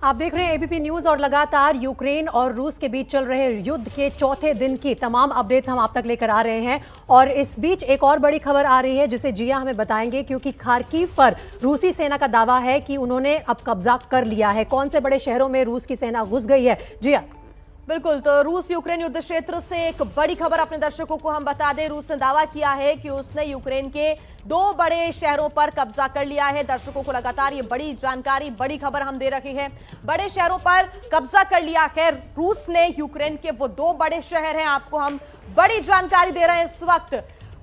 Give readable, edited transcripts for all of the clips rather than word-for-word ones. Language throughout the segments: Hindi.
आप देख रहे हैं एबीपी न्यूज और लगातार यूक्रेन और रूस के बीच चल रहे युद्ध के चौथे दिन की तमाम अपडेट्स हम आप तक लेकर आ रहे हैं। और इस बीच एक और बड़ी खबर आ रही है जिसे जिया हमें बताएंगे, क्योंकि खार्किव पर रूसी सेना का दावा है कि उन्होंने अब कब्जा कर लिया है। कौन से बड़े शहरों में रूस की सेना घुस गई है, जिया? बिल्कुल, तो रूस यूक्रेन युद्ध क्षेत्र से एक बड़ी खबर अपने दर्शकों को हम बता दें। रूस ने दावा किया है कि उसने यूक्रेन के 2 बड़े शहरों पर कब्जा कर लिया है। दर्शकों को लगातार ये बड़ी जानकारी, बड़ी खबर हम दे रहे हैं। बड़े शहरों पर कब्जा कर लिया है रूस ने। यूक्रेन के वो 2 बड़े शहर हैं, आपको हम बड़ी जानकारी दे रहे हैं इस वक्त।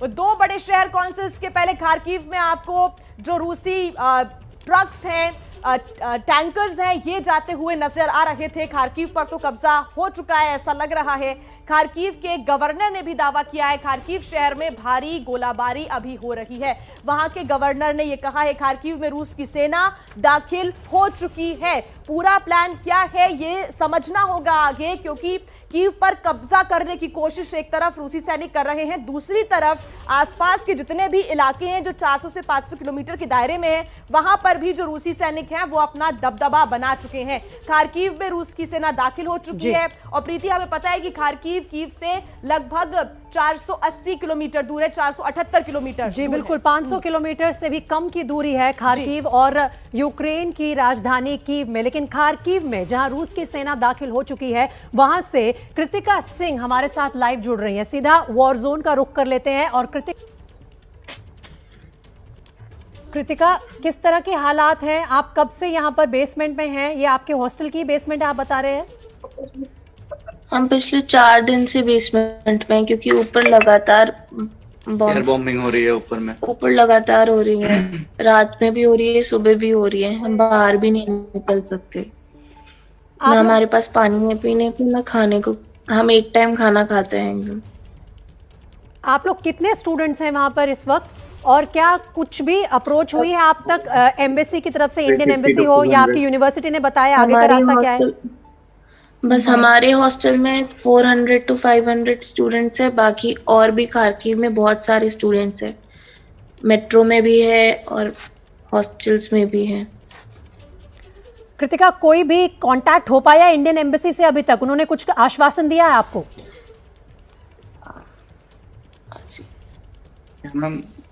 वो 2 बड़े शहर कौन से, इसके पहले खार्किव में आपको जो रूसी ट्रक्स हैं, टैंकर्स हैं, ये जाते हुए नजर आ रहे थे। खार्किव पर तो कब्जा हो चुका है ऐसा लग रहा है। खार्किव के गवर्नर ने भी दावा किया है खार्किव शहर में भारी गोलाबारी अभी हो रही है। वहां के गवर्नर ने यह कहा है खार्किव में रूस की सेना दाखिल हो चुकी है। पूरा प्लान क्या है ये समझना होगा आगे, क्योंकि कीव पर कब्जा करने की कोशिश एक तरफ रूसी सैनिक कर रहे हैं, दूसरी तरफ आसपास के जितने भी इलाके हैं जो 400 से 500 किलोमीटर के दायरे में हैं, वहां पर भी जो रूसी सैनिक हैं वो अपना दबदबा बना चुके हैं। खार्किव में रूस की सेना दाखिल हो चुकी है। और प्रीति, हमें पता है कि खार्किव कीव से लगभग 480 किलोमीटर दूर है, 478 किलोमीटर। जी बिल्कुल, 500 किलोमीटर से भी कम की दूरी है खार्किव और यूक्रेन की राजधानी कीव में। लेकिन खार्किव में जहां रूस की सेना दाखिल हो चुकी है, वहां से कृतिका सिंह हमारे साथ लाइव जुड़ रही हैं। सीधा वॉर जोन का रुख कर लेते हैं। और कृतिका, किस तरह के हालात हैं? आप कब से यहाँ पर बेसमेंट में हैं? ये आपके हॉस्टल की बेसमेंट है, आप बता रहे हैं। हम पिछले 4 दिन से बेसमेंट में, क्योंकि ऊपर लगातार एयर बॉम्बिंग हो रही है। ऊपर लगातार हो रही है, रात में भी हो रही है, सुबह भी हो रही है। हम बाहर भी नहीं निकल सकते, ना हमारे पास पानी है पीने को, ना खाने को। हम एक टाइम खाना खाते हैं। आप लोग कितने स्टूडेंट्स हैं वहां पर इस वक्त, और क्या कुछ भी अप्रोच हुई है आप तक एम्बेसी की तरफ से? इंडियन एम्बेसी हो या आपकी यूनिवर्सिटी ने बताया आगे का रास्ता क्या है? बस हमारे हॉस्टल में 400 to 500 स्टूडेंट्स है। बाकी और भी खार्किव में बहुत सारे स्टूडेंट्स हैं, मेट्रो में भी है और हॉस्टल्स में भी है। कृतिका, कोई भी कांटेक्ट हो पाया इंडियन एम्बेसी से अभी तक? उन्होंने कुछ आश्वासन दिया है आपको?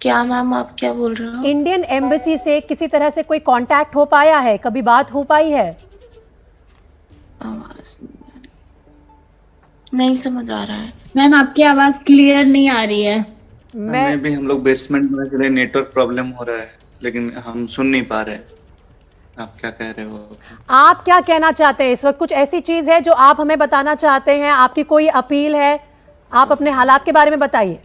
क्या मैम, आप क्या बोल रहे हो? इंडियन एम्बेसी से किसी तरह से कोई कांटेक्ट हो पाया है? कभी बात हो पाई है? नहीं समझ आ रहा है मैम, आपकी आवाज क्लियर नहीं आ रही है। मैं भी, हम लोग बेसमेंट में चले, नेटवर्क प्रॉब्लम हो रहा है, लेकिन हम सुन नहीं पा रहे। आप क्या कह रहे हो? आप क्या कहना चाहते हैं इस वक्त? कुछ ऐसी चीज है जो आप हमें बताना चाहते हैं? आपकी कोई अपील है? आप अपने हालात के बारे में बताइए।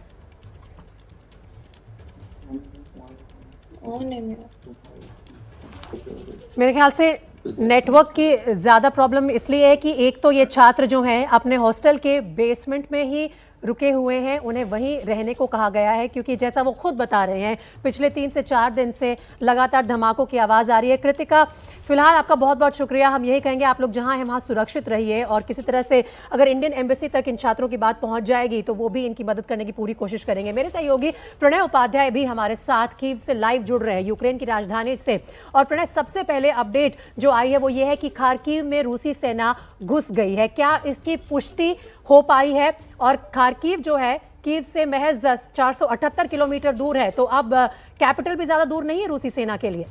मेरे ख्याल से नेटवर्क की ज़्यादा प्रॉब्लम इसलिए है कि एक तो ये छात्र जो हैं अपने हॉस्टल के बेसमेंट में ही रुके हुए हैं, उन्हें वहीं रहने को कहा गया है, क्योंकि जैसा वो खुद बता रहे हैं पिछले 3 से 4 दिन से लगातार धमाकों की आवाज़ आ रही है। कृतिका, फिलहाल आपका बहुत बहुत शुक्रिया। हम यही कहेंगे आप लोग जहां हैं वहां सुरक्षित रहिए, और किसी तरह से अगर इंडियन एम्बेसी तक इन छात्रों की बात पहुंच जाएगी तो वो भी इनकी मदद करने की पूरी कोशिश करेंगे। मेरे सहयोगी प्रणय उपाध्याय भी हमारे साथ कीव से लाइव जुड़ रहे हैं, यूक्रेन की राजधानी से। और प्रणय, सबसे पहले अपडेट जो आई है वो ये है कि खार्किव में रूसी सेना घुस गई है। क्या इसकी पुष्टि हो पाई है? और खार्किव जो है कीव से महज 478 किलोमीटर दूर है, तो अब कैपिटल भी ज्यादा दूर नहीं है रूसी सेना के लिए।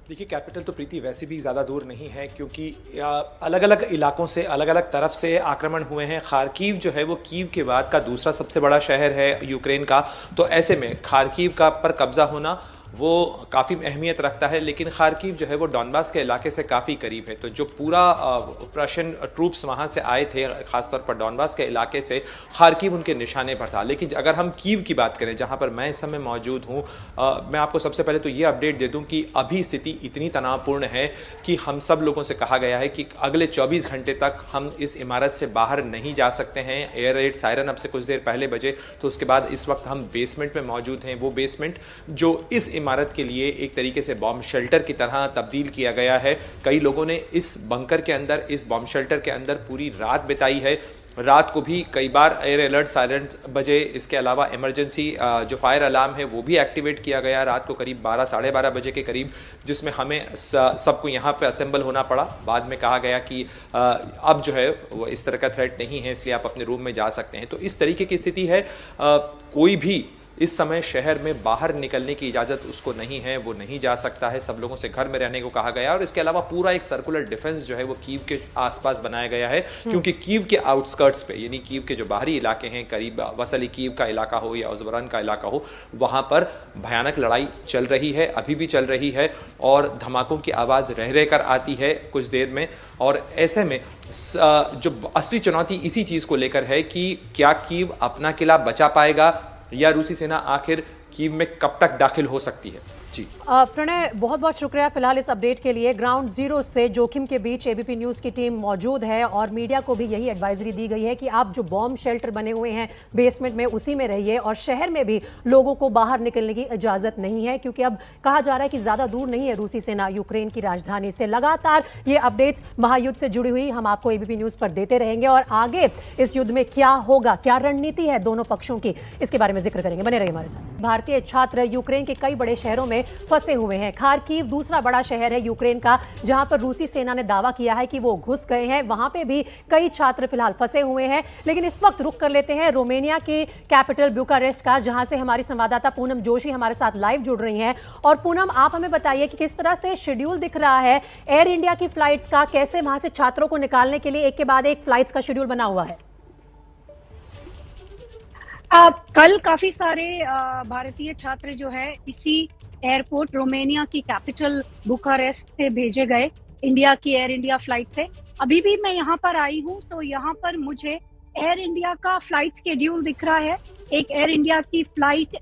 देखिए, कैपिटल तो प्रीति वैसे भी ज़्यादा दूर नहीं है, क्योंकि अलग अलग इलाकों से, अलग अलग तरफ से आक्रमण हुए हैं। खार्किव जो है वो कीव के बाद का दूसरा सबसे बड़ा शहर है यूक्रेन का, तो ऐसे में खार्किव का पर कब्जा होना वो काफ़ी अहमियत रखता है। लेकिन खार्किव जो है वो डॉनबास के इलाके से काफ़ी करीब है, तो जो पूरा रशियन ट्रूप्स वहाँ से आए थे, ख़ासतौर पर डॉनबास के इलाके से, खार्किव उनके निशाने पर था। लेकिन अगर हम कीव की बात करें, जहाँ पर मैं इस समय मौजूद हूँ, मैं आपको सबसे पहले तो ये अपडेट दे दूँ कि अभी स्थिति इतनी तनावपूर्ण है कि हम सब लोगों से कहा गया है कि अगले 24 घंटे तक हम इस इमारत से बाहर नहीं जा सकते हैं। एयर रेड सायरन अब से कुछ देर पहले बजे, तो उसके बाद इस वक्त हम बेसमेंट में मौजूद हैं। वो बेसमेंट जो इस इमारत के लिए एक तरीके से बॉम्ब शेल्टर की तरह तब्दील किया गया है। कई लोगों ने इस बंकर के अंदर, इस बॉम्ब शेल्टर के अंदर पूरी रात बिताई है। रात को भी कई बार एयर अलर्ट सायरन्स बजे। इसके अलावा इमरजेंसी जो फायर अलार्म है वो भी एक्टिवेट किया गया रात को करीब 12 साढ़े 12 बजे के करीब, जिसमें हमें सबको यहाँ पे असेंबल होना पड़ा। बाद में कहा गया कि अब जो है वो इस तरह का थ्रेट नहीं है, इसलिए आप अपने रूम में जा सकते हैं। तो इस तरीके की स्थिति है। कोई भी इस समय शहर में बाहर निकलने की इजाज़त उसको नहीं है, वो नहीं जा सकता है। सब लोगों से घर में रहने को कहा गया। और इसके अलावा पूरा एक सर्कुलर डिफेंस जो है वो कीव के आसपास बनाया गया है, क्योंकि कीव के आउटस्कर्ट्स पे, यानी कीव के जो बाहरी इलाके हैं, करीब वसली कीव का इलाका हो या उज़बरान का इलाका हो, वहाँ पर भयानक लड़ाई चल रही है, अभी भी चल रही है, और धमाकों की आवाज़ रह रह कर आती है कुछ देर में। और ऐसे में जो असली चुनौती इसी चीज़ को लेकर है कि क्या कीव अपना किला बचा पाएगा या रूसी सेना आखिर कीव में कब तक दाखिल हो सकती है। जी प्रणय, बहुत बहुत शुक्रिया फिलहाल इस अपडेट के लिए। ग्राउंड जीरो से जोखिम के बीच एबीपी न्यूज़ की टीम मौजूद है और मीडिया को भी यही एडवाइजरी दी गई है कि आप जो बॉम्ब शेल्टर बने हुए हैं बेसमेंट में, उसी में रहिए, और शहर में भी लोगों को बाहर निकलने की इजाज़त नहीं है, क्योंकि अब कहा जा रहा है कि ज़्यादा दूर नहीं है रूसी सेना यूक्रेन की राजधानी से। लगातार ये अपडेट्स महायुद्ध से जुड़ी हुई हम आपको एबीपी न्यूज़ पर देते रहेंगे, और आगे इस युद्ध में क्या होगा, क्या रणनीति है दोनों पक्षों की, इसके बारे में जिक्र करेंगे। बने रहिए हमारे साथ। भारतीय छात्र यूक्रेन के कई बड़े शहरों में फंसे हुए हैं। खार्किव दूसरा बड़ा शहर है यूक्रेन का, जहां पर रूसी सेना ने दावा किया है कि वो घुस गए हैं। वहां पे भी कई छात्र फिलहाल फंसे हुए हैं। लेकिन इस वक्त रुक कर लेते हैं रोमानिया की कैपिटल बुकारेस्ट का, जहां से हमारी संवाददाता पूनम जोशी हमारे साथ लाइव जुड़ रही हैं। और पूनम, आप हमें बताइए कि किस तरह से शेड्यूल दिख रहा है एयर इंडिया की फ्लाइट्स का, कैसे वहां से छात्रों को निकालने के लिए एक के बाद एक फ्लाइट्स का शेड्यूल बना हुआ है? कल काफी सारे भारतीय छात्र जो है इसी एयरपोर्ट रोमानिया की कैपिटल बुकारेस्ट से भेजे गए इंडिया की एयर इंडिया फ्लाइट से। अभी भी मैं यहाँ पर आई हूँ तो यहाँ पर मुझे एयर इंडिया का फ्लाइट शेड्यूल दिख रहा है। एक एयर इंडिया की फ्लाइट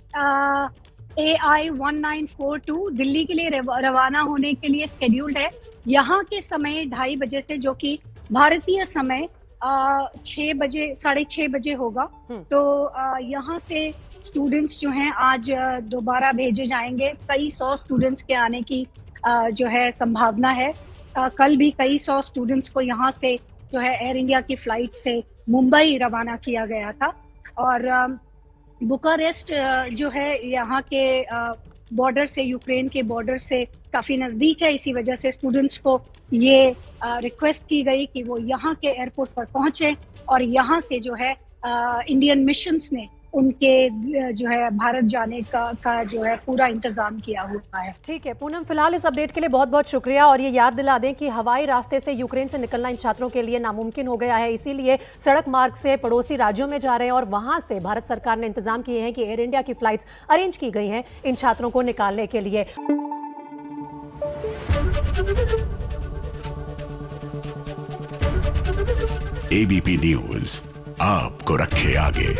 AI 1942 दिल्ली के लिए रवाना होने के लिए शेड्यूल्ड है यहाँ के समय 2:30 बजे से, जो कि भारतीय समय 6 बजे 6:30 बजे होगा। तो यहाँ से स्टूडेंट्स जो हैं आज दोबारा भेजे जाएंगे। कई 100 स्टूडेंट्स के आने की जो है संभावना है। कल भी कई 100 स्टूडेंट्स को यहाँ से जो है एयर इंडिया की फ्लाइट से मुंबई रवाना किया गया था। और बुकारेस्ट जो है यहाँ के बॉर्डर से, यूक्रेन के बॉर्डर से काफी नजदीक है। इसी वजह से स्टूडेंट्स को ये रिक्वेस्ट की गई कि वो यहाँ के एयरपोर्ट पर पहुंचे, और यहाँ से जो है इंडियन मिशंस ने उनके जो है भारत जाने का जो है पूरा इंतजाम किया हुआ है। ठीक है पूनम, फिलहाल इस अपडेट के लिए बहुत बहुत शुक्रिया। और ये याद दिला दें कि हवाई रास्ते से यूक्रेन से निकलना इन छात्रों के लिए नामुमकिन हो गया है, इसीलिए सड़क मार्ग से पड़ोसी राज्यों में जा रहे हैं, और वहां से भारत सरकार ने इंतजाम किए हैं कि एयर इंडिया की फ्लाइट्स अरेंज की गई हैं इन छात्रों को निकालने के लिए। एबीपी न्यूज आपको रखे आगे।